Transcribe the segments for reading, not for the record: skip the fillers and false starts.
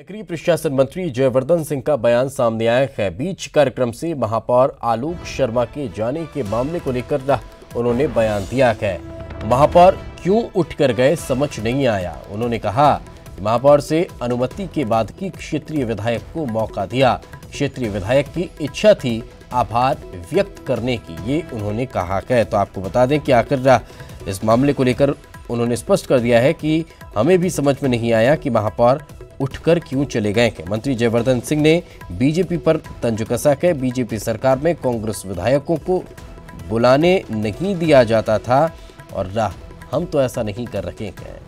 नगरीय प्रशासन मंत्री जयवर्धन सिंह का बयान सामने आया है। बीच कार्यक्रम से महापौर आलोक शर्मा के जाने के मामले को लेकर उन्होंने बयान दिया है। महापौर क्यों उठकर गए समझ नहीं आया। उन्होंने कहा महापौर से अनुमति के बाद की क्षेत्रीय विधायक को मौका दिया। क्षेत्रीय विधायक की इच्छा थी आभार व्यक्त करने की, ये उन्होंने कहा है। तो आपको बता दें कि आखिर इस मामले को लेकर उन्होंने स्पष्ट कर दिया है कि हमें भी समझ में नहीं आया कि महापौर उठकर क्यों चले गए हैं। मंत्री जयवर्धन सिंह ने बीजेपी पर तंज कसा है। बीजेपी सरकार में कांग्रेस विधायकों को बुलाने नहीं दिया जाता था और हम तो ऐसा नहीं कर रहे हैं।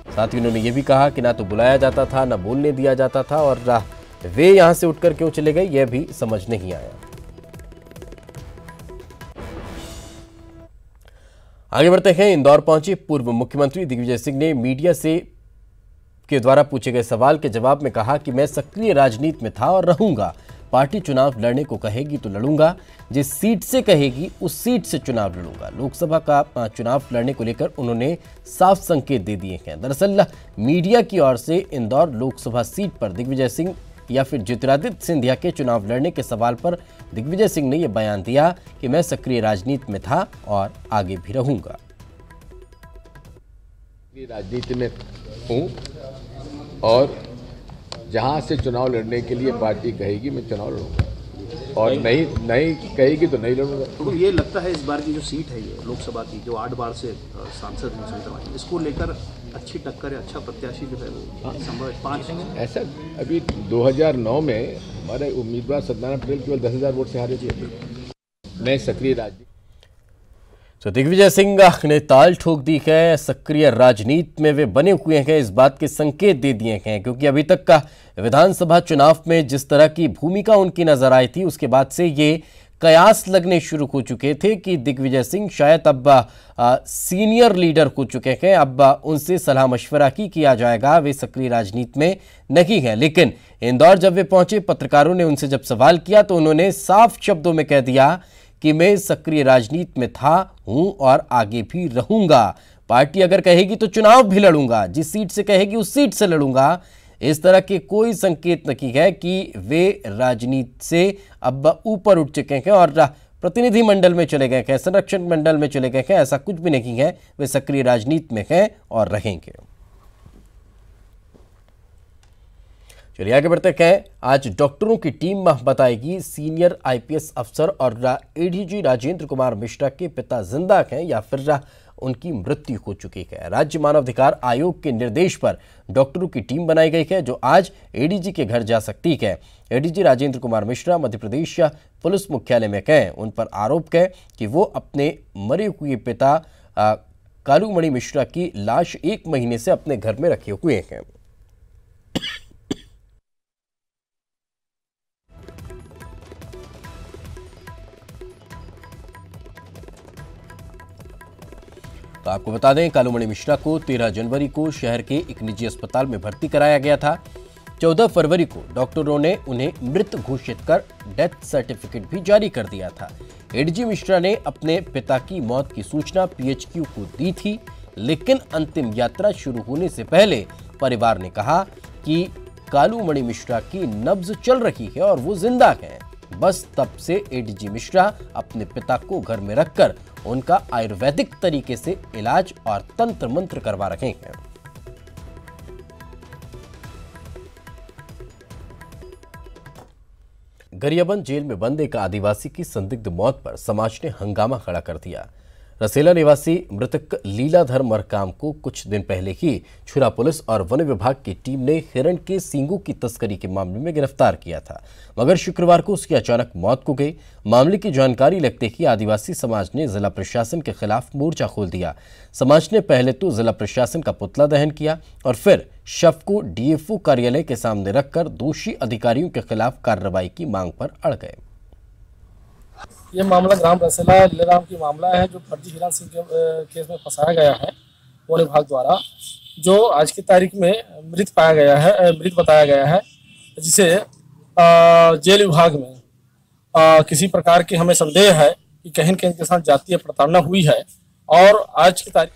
साथ ही उन्होंने ये भी कहा कि ना तो बुलाया जाता था, ना बोलने दिया जाता था और वे यहां से उठकर क्यों चले गए यह भी समझ नहीं आया। आगे बढ़ते हैं। इंदौर पहुंचे पूर्व मुख्यमंत्री दिग्विजय सिंह ने मीडिया के द्वारा पूछे गए सवाल के जवाब में कहा कि मैं सक्रिय राजनीति में था और रहूंगा। पार्टी चुनाव लड़ने को कहेगी तो लड़ूंगा, जिस सीट से कहेगी उस सीट से चुनाव लड़ूंगा। लोकसभा का चुनाव लड़ने को लेकर उन्होंने साफ संकेत दे दिए हैं। दरअसल मीडिया की ओर से इंदौर लोकसभा सीट पर दिग्विजय सिंह या फिर ज्योतिरादित्य सिंधिया के चुनाव लड़ने के सवाल पर दिग्विजय सिंह ने यह बयान दिया कि मैं सक्रिय राजनीति में था और आगे भी रहूंगा। राजनीति में हूं और जहां से चुनाव लड़ने के लिए पार्टी कहेगी मैं चुनाव लड़ूंगा और नहीं कहेगी तो नहीं लड़ूंगा। तो ये लगता है इस बार की जो सीट है ये लोकसभा की जो 8 बार से सांसद हैं सुनीता जी, इसको लेकर अच्छी टक्कर है, अच्छा प्रत्याशी जो है वो संभव है 5 ऐसा अभी 2009 में हमारे उम्मीदवार सत्यनारायण पटेल केवल 10,000 वोट से हारे थे। मैं सक्रिय राजनीति तो दिग्विजय सिंह ने ताल ठोक दी है। सक्रिय राजनीति में वे बने हुए हैं, इस बात के संकेत दे दिए हैं, क्योंकि अभी तक का विधानसभा चुनाव में जिस तरह की भूमिका उनकी नजर आई थी उसके बाद से ये कयास लगने शुरू हो चुके थे कि दिग्विजय सिंह शायद अब सीनियर लीडर हो चुके हैं। अब उनसे सलाह मशवरा की किया जाएगा, वे सक्रिय राजनीति में नहीं है। लेकिन इंदौर जब वे पहुंचे, पत्रकारों ने उनसे जब सवाल किया तो उन्होंने साफ शब्दों में कह दिया कि मैं सक्रिय राजनीति में था, हूं और आगे भी रहूंगा। पार्टी अगर कहेगी तो चुनाव भी लड़ूंगा, जिस सीट से कहेगी उस सीट से लड़ूंगा। इस तरह के कोई संकेत नहीं है कि वे राजनीति से अब ऊपर उठ चुके हैं और प्रतिनिधि मंडल में चले गए हैं, संरक्षण मंडल में चले गए हैं। ऐसा कुछ भी नहीं है, वे सक्रिय राजनीति में हैं और रहेंगे। चलिए आगे बढ़ते हैं। आज डॉक्टरों की टीम बताएगी सीनियर आईपीएस अफसर और एडीजी राजेंद्र कुमार मिश्रा के पिता जिंदा हैं या फिर उनकी मृत्यु हो चुकी है। राज्य मानवाधिकार आयोग के निर्देश पर डॉक्टरों की टीम बनाई गई है जो आज एडीजी के घर जा सकती है। एडीजी राजेंद्र कुमार मिश्रा मध्य प्रदेश पुलिस मुख्यालय में गए। उन पर आरोप है कि वो अपने मरे हुए पिता कालूमणि मिश्रा की लाश 1 महीने से अपने घर में रखे हुए हैं। तो आपको बता दें, कालूमणि मिश्रा को 13 जनवरी को शहर के एक निजी अस्पताल में भर्ती कराया गया था। 14 फरवरी को डॉक्टरों ने उन्हें मृत घोषित कर डेथ सर्टिफिकेट भी जारी कर दिया था। एडीजी मिश्रा ने अपने पिता की मौत की सूचना पीएचक्यू को दी थी, लेकिन अंतिम यात्रा शुरू होने से पहले परिवार ने कहा कि कालूमणि मिश्रा की नब्ज चल रही है और वो जिंदा है। बस तब से एडीजी मिश्रा अपने पिता को घर में रखकर उनका आयुर्वेदिक तरीके से इलाज और तंत्र मंत्र करवा रहे हैं। गरियाबंद जेल में बंद एक आदिवासी की संदिग्ध मौत पर समाज ने हंगामा खड़ा कर दिया। रसेला निवासी मृतक लीलाधर मरकाम को कुछ दिन पहले ही छुरा पुलिस और वन विभाग की टीम ने हिरण के सींगों की तस्करी के मामले में गिरफ्तार किया था, मगर शुक्रवार को उसकी अचानक मौत हो गई। मामले की जानकारी लगते ही आदिवासी समाज ने जिला प्रशासन के खिलाफ मोर्चा खोल दिया। समाज ने पहले तो जिला प्रशासन का पुतला दहन किया और फिर शव को डीएफओ कार्यालय के सामने रखकर दोषी अधिकारियों के खिलाफ कार्रवाई की मांग पर अड़ गए। ये मामला ग्राम रसेला लीलाराम की मामला है जो फर्जी हिरण सिंह के केस में फंसाया गया है वन विभाग द्वारा, जो आज की तारीख में मृत बताया गया है, जिसे जेल विभाग में किसी प्रकार की हमें संदेह है कि कहीं न कहीं के साथ जातीय प्रताड़ना हुई है और आज की तारीख